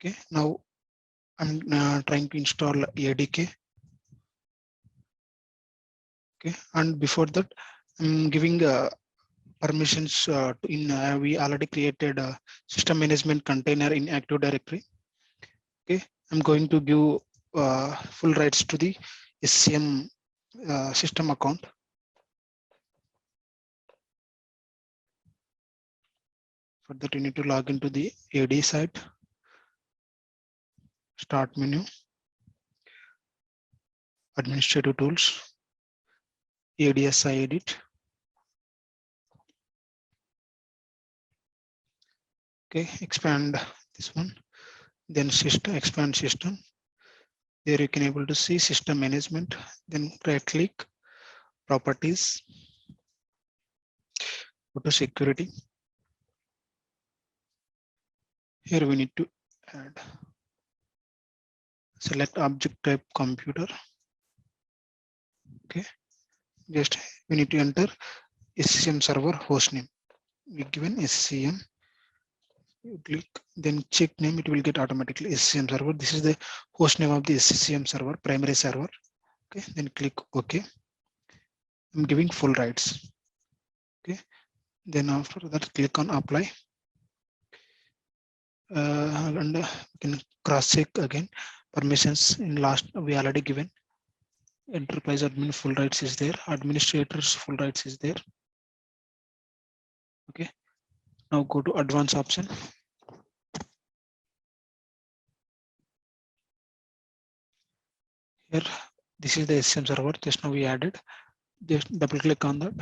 Okay, now I'm trying to install ADK. Okay, and before that, I'm giving permissions in we already created a system management container in Active Directory. Okay, I'm going to give full rights to the SCCM system account. For that, you need to log into the AD site, start menu, administrative tools, ADSI edit. Okay, expand this one, then system, expand system. There you can able to see system management, then right click, properties, go to security. Here we need to add, select object type computer. Okay, just we need to enter SCCM server host name. We given SCCM, you click, then check name, it will get automatically SCCM server. This is the host name of the SCCM server, primary server. Okay, then click OK. I'm giving full rights. Okay, then after that, click on apply. And you can cross check again. Permissions in last we already given. Enterprise admin full rights is there. Administrators full rights is there. Okay. Now go to advanced option. Here, this is the SCCM server. Just now we added. Just double click on that.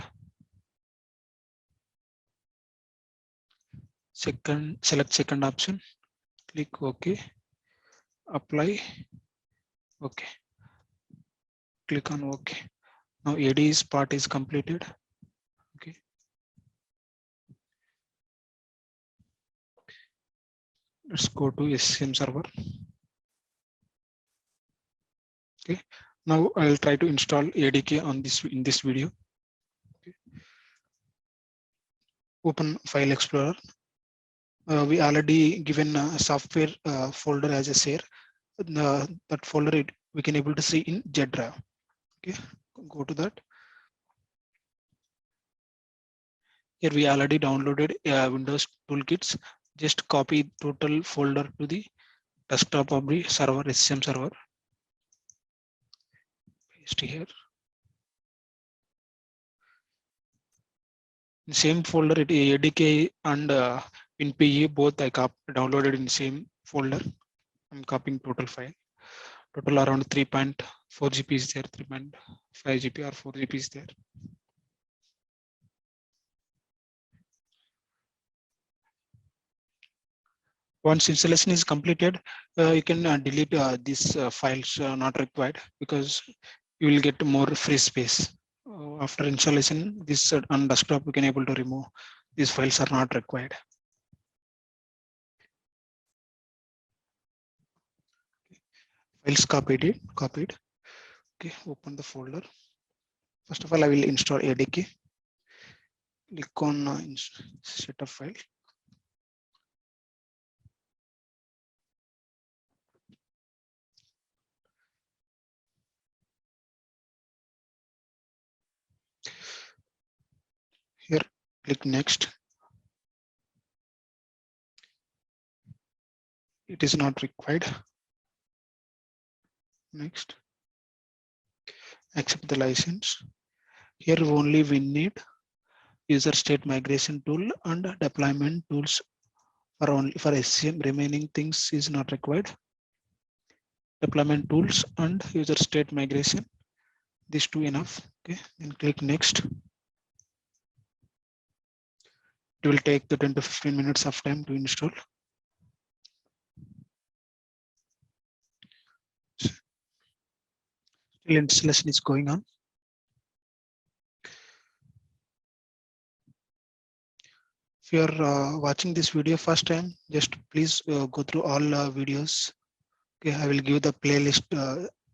Select second option. Click OK. Apply. OK. Click on OK. Now AD's part is completed. Okay. Let's go to SCCM server. Okay. Now I'll try to install ADK on this in this video. Okay. Open File Explorer. We already given a software folder as a share. That folder we can able to see in Z drive. Okay, go to that. Here we already downloaded Windows toolkits. Just copy total folder to the desktop of the server, SCCM server. Paste here. In same folder, ADK and WInPE both I downloaded in same folder. I'm copying total file. Total around 3.4 GB is there, 3.5 GB or 4 GB is there. Once installation is completed, you can delete these files not required, because you will get more free space. After installation, this on desktop you can able to remove. These files are not required. Files copied. Okay, open the folder. First of all, I will install ADK. Click on setup file. Here, click next. It is not required. Next. Accept the license. Here only we need user state migration tool and deployment tools for only for SCCM. Remaining things is not required. Deployment tools and user state migration. These two enough. Okay, then click next. It will take the 10 to 15 minutes of time to install. Still installation is going on. If you are watching this video first time, just please go through all videos. Okay, I will give the playlist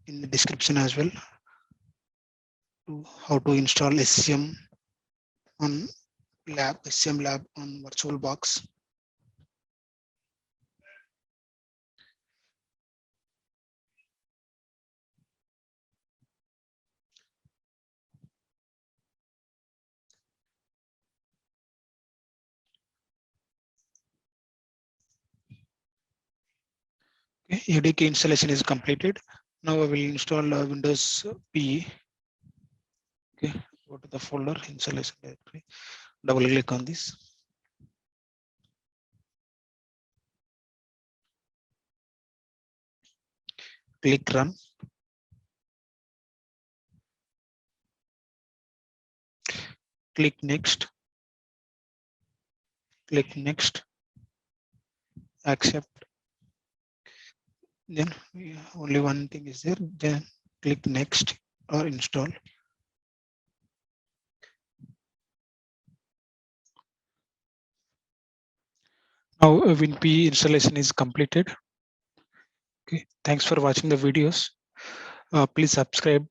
in the description as well to how to install SCCM on SCCM lab on VirtualBox. Okay, ADK installation is completed. Now I will install Windows PE. Okay, go to the folder installation directory. Double click on this. Click run. Click next. Click next. Accept. Then only one thing is there. Then click next or install. Now WinPE installation is completed. Okay, thanks for watching the videos. Please subscribe